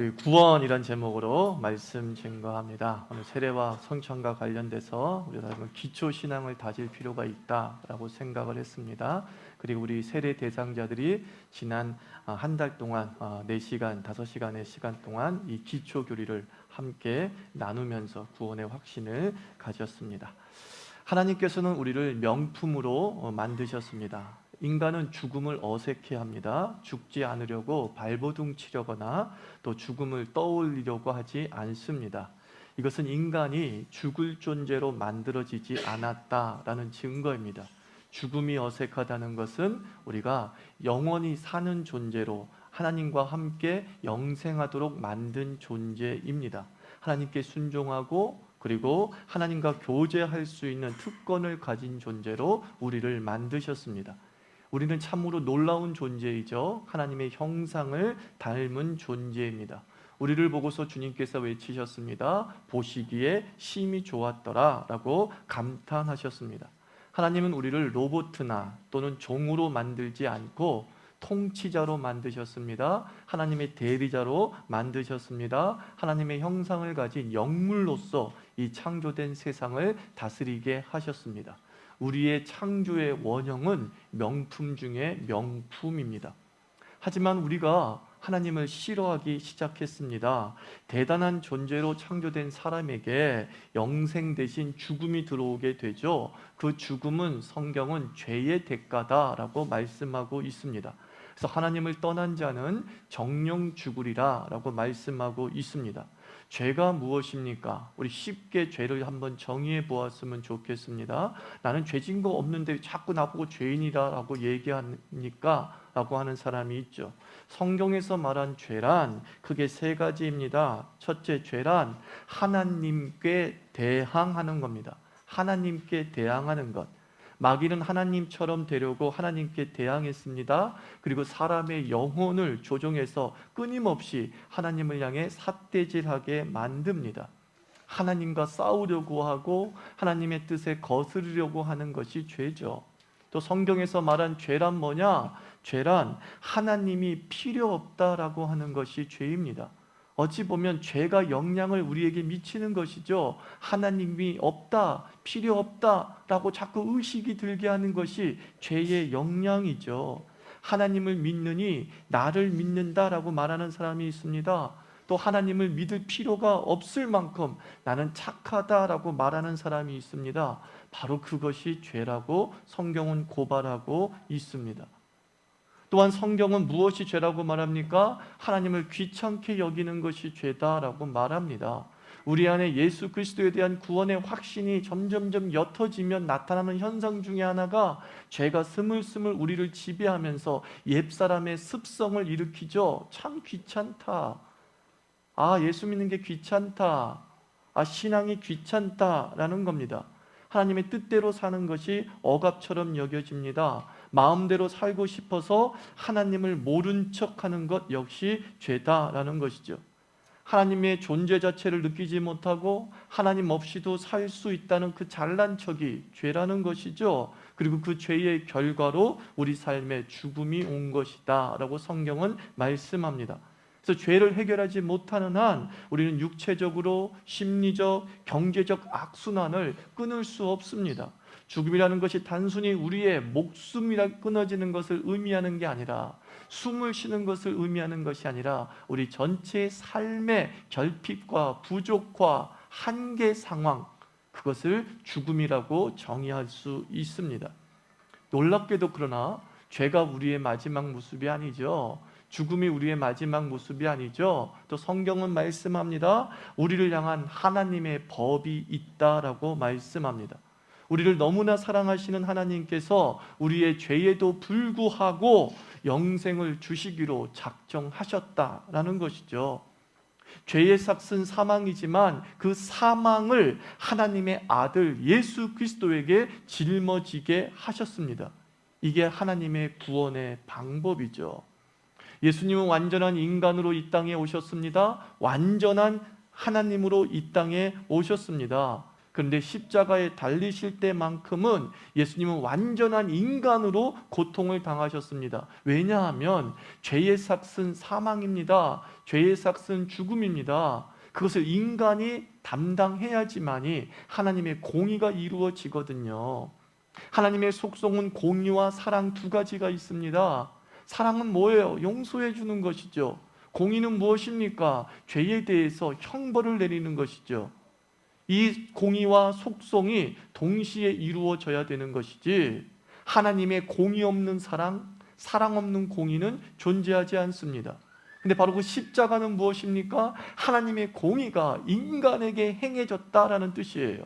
우리 구원이란 제목으로 말씀 증거합니다. 오늘 세례와 성찬과 관련돼서 우리가 기초 신앙을 다질 필요가 있다라고 생각을 했습니다. 그리고 우리 세례 대상자들이 지난 한 달 동안 4시간, 5시간의 시간 동안 이 기초 교리를 함께 나누면서 구원의 확신을 가졌습니다. 하나님께서는 우리를 명품으로 만드셨습니다. 인간은 죽음을 어색해합니다. 죽지 않으려고 발버둥 치려거나 또 죽음을 떠올리려고 하지 않습니다. 이것은 인간이 죽을 존재로 만들어지지 않았다라는 증거입니다. 죽음이 어색하다는 것은 우리가 영원히 사는 존재로 하나님과 함께 영생하도록 만든 존재입니다. 하나님께 순종하고 그리고 하나님과 교제할 수 있는 특권을 가진 존재로 우리를 만드셨습니다. 우리는 참으로 놀라운 존재이죠. 하나님의 형상을 닮은 존재입니다. 우리를 보고서 주님께서 외치셨습니다. 보시기에 심히 좋았더라 라고 감탄하셨습니다. 하나님은 우리를 로봇이나 또는 종으로 만들지 않고 통치자로 만드셨습니다. 하나님의 대리자로 만드셨습니다. 하나님의 형상을 가진 영물로서 이 창조된 세상을 다스리게 하셨습니다. 우리의 창조의 원형은 명품 중에 명품입니다. 하지만 우리가 하나님을 싫어하기 시작했습니다. 대단한 존재로 창조된 사람에게 영생 대신 죽음이 들어오게 되죠. 그 죽음은 성경은 죄의 대가다라고 말씀하고 있습니다. 그래서 하나님을 떠난 자는 정령 죽으리라 라고 말씀하고 있습니다. 죄가 무엇입니까? 우리 쉽게 죄를 한번 정의해 보았으면 좋겠습니다. 나는 죄진 거 없는데 자꾸 나보고 죄인이라고 얘기하니까 라고 하는 사람이 있죠. 성경에서 말한 죄란 크게 세 가지입니다. 첫째, 죄란 하나님께 대항하는 겁니다. 하나님께 대항하는 것. 마귀는 하나님처럼 되려고 하나님께 대항했습니다. 그리고 사람의 영혼을 조종해서 끊임없이 하나님을 향해 삿대질하게 만듭니다. 하나님과 싸우려고 하고 하나님의 뜻에 거스르려고 하는 것이 죄죠. 또 성경에서 말한 죄란 뭐냐? 죄란 하나님이 필요 없다라고 하는 것이 죄입니다. 어찌 보면 죄가 영향을 우리에게 미치는 것이죠. 하나님이 없다, 필요 없다라고 자꾸 의식이 들게 하는 것이 죄의 영향이죠. 하나님을 믿느니 나를 믿는다라고 말하는 사람이 있습니다. 또 하나님을 믿을 필요가 없을 만큼 나는 착하다라고 말하는 사람이 있습니다. 바로 그것이 죄라고 성경은 고발하고 있습니다. 또한 성경은 무엇이 죄라고 말합니까? 하나님을 귀찮게 여기는 것이 죄다라고 말합니다. 우리 안에 예수 그리스도에 대한 구원의 확신이 점점점 옅어지면 나타나는 현상 중에 하나가 죄가 스물스물 우리를 지배하면서 옛사람의 습성을 일으키죠. 참 귀찮다. 예수 믿는 게 귀찮다. 신앙이 귀찮다라는 겁니다. 하나님의 뜻대로 사는 것이 억압처럼 여겨집니다. 마음대로 살고 싶어서 하나님을 모른 척하는 것 역시 죄다라는 것이죠. 하나님의 존재 자체를 느끼지 못하고 하나님 없이도 살 수 있다는 그 잘난 척이 죄라는 것이죠. 그리고 그 죄의 결과로 우리 삶에 죽음이 온 것이다 라고 성경은 말씀합니다. 그래서 죄를 해결하지 못하는 한 우리는 육체적으로 심리적, 경제적 악순환을 끊을 수 없습니다. 죽음이라는 것이 단순히 우리의 목숨이 끊어지는 것을 의미하는 게 아니라 숨을 쉬는 것을 의미하는 것이 아니라 우리 전체의 삶의 결핍과 부족과 한계 상황, 그것을 죽음이라고 정의할 수 있습니다. 놀랍게도 그러나 죄가 우리의 마지막 모습이 아니죠. 죽음이 우리의 마지막 모습이 아니죠. 또 성경은 말씀합니다. 우리를 향한 하나님의 법이 있다라고 말씀합니다. 우리를 너무나 사랑하시는 하나님께서 우리의 죄에도 불구하고 영생을 주시기로 작정하셨다라는 것이죠. 죄의 삭은 사망이지만 그 사망을 하나님의 아들 예수 그리스도에게 짊어지게 하셨습니다. 이게 하나님의 구원의 방법이죠. 예수님은 완전한 인간으로 이 땅에 오셨습니다. 완전한 하나님으로 이 땅에 오셨습니다. 그런데 십자가에 달리실 때만큼은 예수님은 완전한 인간으로 고통을 당하셨습니다. 왜냐하면 죄의 삭은 사망입니다. 죄의 삭은 죽음입니다. 그것을 인간이 담당해야지만이 하나님의 공의가 이루어지거든요. 하나님의 속성은 공의와 사랑 두 가지가 있습니다. 사랑은 뭐예요? 용서해 주는 것이죠. 공의는 무엇입니까? 죄에 대해서 형벌을 내리는 것이죠. 이 공의와 속성이 동시에 이루어져야 되는 것이지, 하나님의 공의 없는 사랑, 사랑 없는 공의는 존재하지 않습니다. 근데 바로 그 십자가는 무엇입니까? 하나님의 공의가 인간에게 행해졌다라는 뜻이에요.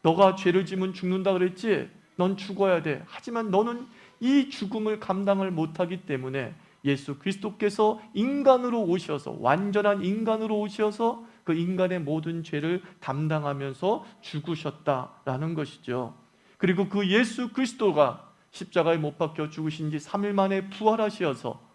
너가 죄를 지면 죽는다 그랬지? 넌 죽어야 돼. 하지만 너는 이 죽음을 감당을 못하기 때문에 예수 그리스도께서 인간으로 오셔서, 완전한 인간으로 오셔서 그 인간의 모든 죄를 담당하면서 죽으셨다라는 것이죠. 그리고 그 예수 그리스도가 십자가에 못 박혀 죽으신 지 3일 만에 부활하셔서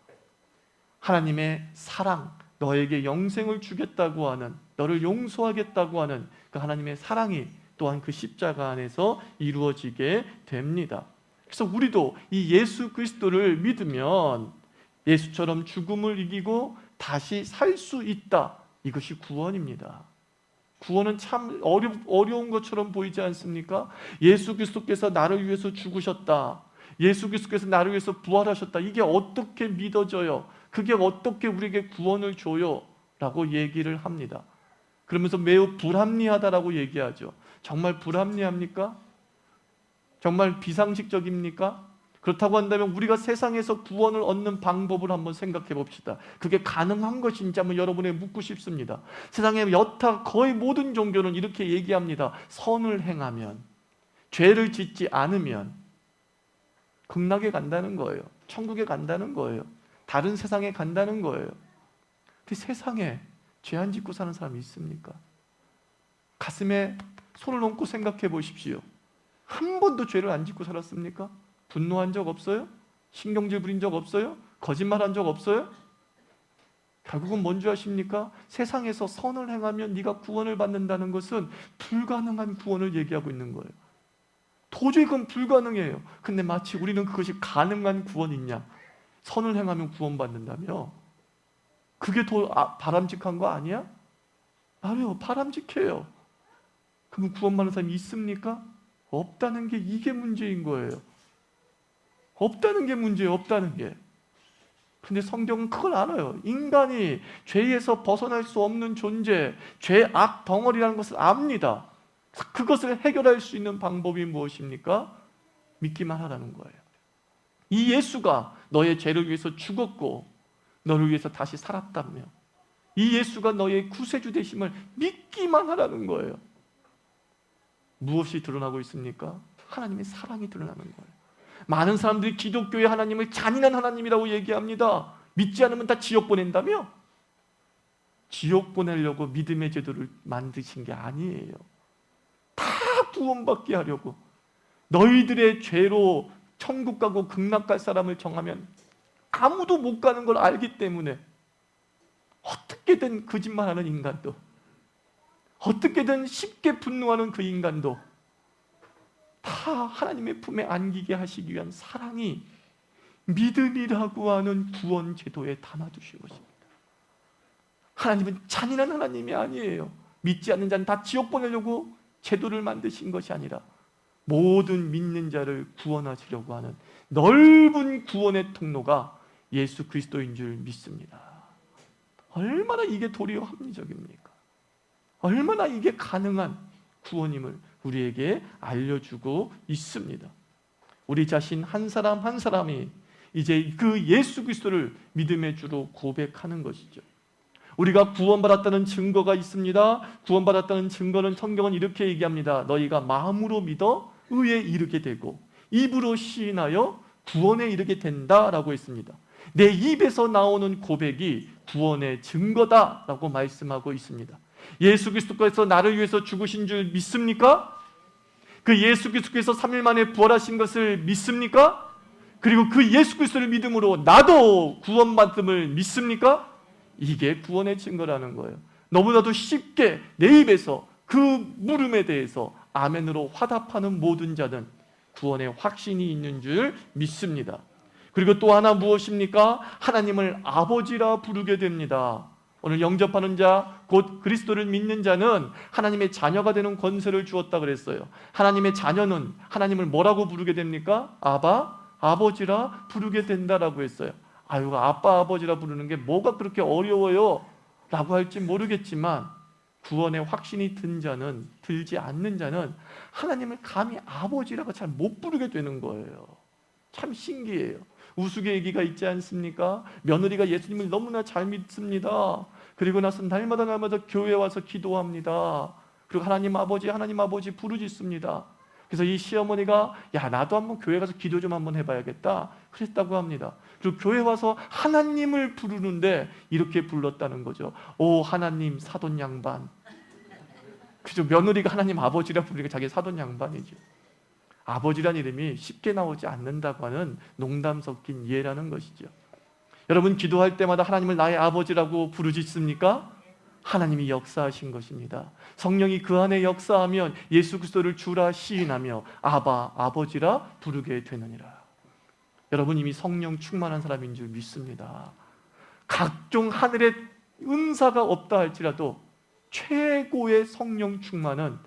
하나님의 사랑, 너에게 영생을 주겠다고 하는, 너를 용서하겠다고 하는 그 하나님의 사랑이 또한 그 십자가 안에서 이루어지게 됩니다. 그래서 우리도 이 예수 그리스도를 믿으면 예수처럼 죽음을 이기고 다시 살 수 있다. 이것이 구원입니다. 구원은 참 어려운 것처럼 보이지 않습니까? 예수 그리스도께서 나를 위해서 죽으셨다. 예수 그리스도께서 나를 위해서 부활하셨다. 이게 어떻게 믿어져요? 그게 어떻게 우리에게 구원을 줘요? 라고 얘기를 합니다. 그러면서 매우 불합리하다라고 얘기하죠. 정말 불합리합니까? 정말 비상식적입니까? 그렇다고 한다면 우리가 세상에서 구원을 얻는 방법을 한번 생각해 봅시다. 그게 가능한 것인지 한번 여러분에게 묻고 싶습니다. 세상에 여타 거의 모든 종교는 이렇게 얘기합니다. 선을 행하면, 죄를 짓지 않으면 극락에 간다는 거예요. 천국에 간다는 거예요. 다른 세상에 간다는 거예요. 그 세상에 죄 안 짓고 사는 사람이 있습니까? 가슴에 손을 얹고 생각해 보십시오. 한 번도 죄를 안 짓고 살았습니까? 분노한 적 없어요? 신경질 부린 적 없어요? 거짓말한 적 없어요? 결국은 뭔지 아십니까? 세상에서 선을 행하면 네가 구원을 받는다는 것은 불가능한 구원을 얘기하고 있는 거예요. 도저히 그건 불가능해요. 근데 마치 우리는 그것이 가능한 구원이냐? 선을 행하면 구원받는다며? 그게 더 바람직한 거 아니야? 아니요, 바람직해요. 그럼 구원받는 사람이 있습니까? 없다는 게 이게 문제인 거예요. 없다는 게 문제예요. 없다는 게. 근데 성경은 그걸 알아요. 인간이 죄에서 벗어날 수 없는 존재, 죄악 덩어리라는 것을 압니다. 그것을 해결할 수 있는 방법이 무엇입니까? 믿기만 하라는 거예요. 이 예수가 너의 죄를 위해서 죽었고 너를 위해서 다시 살았다며, 이 예수가 너의 구세주 되심을 믿기만 하라는 거예요. 무엇이 드러나고 있습니까? 하나님의 사랑이 드러나는 거예요. 많은 사람들이 기독교의 하나님을 잔인한 하나님이라고 얘기합니다. 믿지 않으면 다 지옥 보낸다며? 지옥 보내려고 믿음의 제도를 만드신 게 아니에요. 다 구원받게 하려고. 너희들의 죄로 천국 가고 극락 갈 사람을 정하면 아무도 못 가는 걸 알기 때문에 어떻게든 거짓말하는 인간도, 어떻게든 쉽게 분노하는 그 인간도 다 하나님의 품에 안기게 하시기 위한 사랑이 믿음이라고 하는 구원 제도에 담아두신 것입니다. 하나님은 잔인한 하나님이 아니에요. 믿지 않는 자는 다 지옥 보내려고 제도를 만드신 것이 아니라 모든 믿는 자를 구원하시려고 하는 넓은 구원의 통로가 예수 그리스도인 줄 믿습니다. 얼마나 이게 도리어 합리적입니까? 얼마나 이게 가능한 구원임을 우리에게 알려주고 있습니다. 우리 자신 한 사람 한 사람이 이제 그 예수 그리스도를 믿음의 주로 고백하는 것이죠. 우리가 구원받았다는 증거가 있습니다. 구원받았다는 증거는 성경은 이렇게 얘기합니다. 너희가 마음으로 믿어 의에 이르게 되고 입으로 시인하여 구원에 이르게 된다라고 했습니다. 내 입에서 나오는 고백이 구원의 증거다라고 말씀하고 있습니다. 예수 그리스도께서 나를 위해서 죽으신 줄 믿습니까? 그 예수 그리스도께서 3일 만에 부활하신 것을 믿습니까? 그리고 그 예수 그리스도를 믿음으로 나도 구원받음을 믿습니까? 이게 구원의 증거라는 거예요. 너무나도 쉽게 내 입에서 그 물음에 대해서 아멘으로 화답하는 모든 자는 구원의 확신이 있는 줄 믿습니다. 그리고 또 하나 무엇입니까? 하나님을 아버지라 부르게 됩니다. 오늘 영접하는 자, 곧 그리스도를 믿는 자는 하나님의 자녀가 되는 권세를 주었다 그랬어요. 하나님의 자녀는 하나님을 뭐라고 부르게 됩니까? 아바, 아버지라 부르게 된다라고 했어요. 아유, 아빠, 아버지라 부르는 게 뭐가 그렇게 어려워요? 라고 할지 모르겠지만 구원의 확신이 들지 않는 자는 하나님을 감히 아버지라고 잘 못 부르게 되는 거예요. 참 신기해요. 우스갯얘기가 있지 않습니까? 며느리가 예수님을 너무나 잘 믿습니다. 그리고 나서 날마다 교회에 와서 기도합니다. 그리고 하나님 아버지 부르짖습니다. 그래서 이 시어머니가 야, 나도 한번 교회 가서 기도 좀 한번 해봐야겠다 그랬다고 합니다. 그리고 교회 와서 하나님을 부르는데 이렇게 불렀다는 거죠. 오 하나님 사돈 양반. 그죠? 며느리가 하나님 아버지라 부르니까 자기 사돈 양반이죠. 아버지란 이름이 쉽게 나오지 않는다고 하는 농담 섞인 예라는 것이죠. 여러분 기도할 때마다 하나님을 나의 아버지라고 부르짖습니까? 하나님이 역사하신 것입니다. 성령이 그 안에 역사하면 예수 그리스도를 주라 시인하며 아바, 아버지라 부르게 되느니라. 여러분 이미 성령 충만한 사람인 줄 믿습니다. 각종 하늘의 은사가 없다 할지라도 최고의 성령 충만은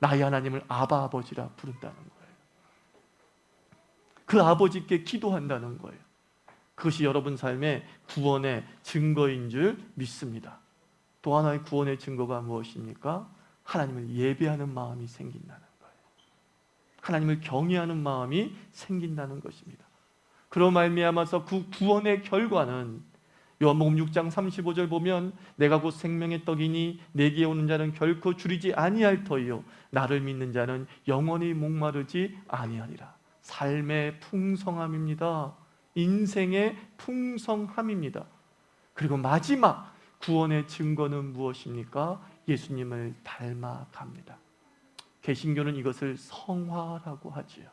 나의 하나님을 아바, 아버지라 부른다는 거예요. 그 아버지께 기도한다는 거예요. 그것이 여러분 삶의 구원의 증거인 줄 믿습니다. 또 하나의 구원의 증거가 무엇입니까? 하나님을 예배하는 마음이 생긴다는 거예요. 하나님을 경외하는 마음이 생긴다는 것입니다. 그로 말미암아서 그 구원의 결과는 요한복음 6장 35절 보면 내가 곧 생명의 떡이니 내게 오는 자는 결코 줄이지 아니할 터이요 나를 믿는 자는 영원히 목마르지 아니하리라. 삶의 풍성함입니다. 인생의 풍성함입니다. 그리고 마지막 구원의 증거는 무엇입니까? 예수님을 닮아갑니다. 개신교는 이것을 성화라고 하지요.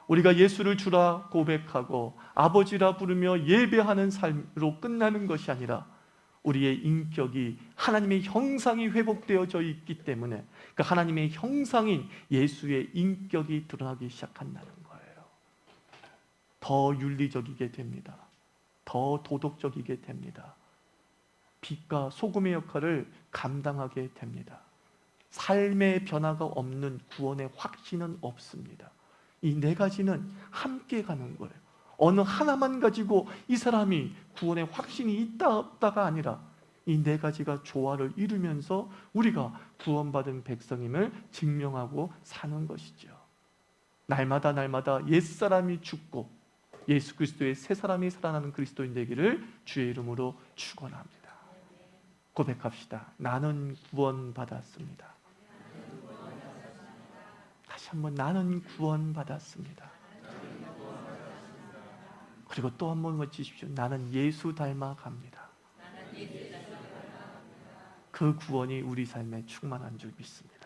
우리가 예수를 주라 고백하고 아버지라 부르며 예배하는 삶으로 끝나는 것이 아니라 우리의 인격이 하나님의 형상이 회복되어져 있기 때문에 그 하나님의 형상인 예수의 인격이 드러나기 시작한다는 거예요. 더 윤리적이게 됩니다. 더 도덕적이게 됩니다. 빛과 소금의 역할을 감당하게 됩니다. 삶의 변화가 없는 구원의 확신은 없습니다. 이 네 가지는 함께 가는 거예요. 어느 하나만 가지고 이 사람이 구원의 확신이 있다 없다가 아니라 이 네 가지가 조화를 이루면서 우리가 구원받은 백성임을 증명하고 사는 것이죠. 날마다 옛사람이 죽고 예수 그리스도의 새 사람이 살아나는 그리스도인 되기를 주의 이름으로 축원합니다. 고백합시다. 나는 구원받았습니다. 다시 한번 나는 구원받았습니다. 그리고 또 한번 외치십시오. 나는 예수 닮아갑니다. 그 구원이 우리 삶에 충만한 줄 믿습니다.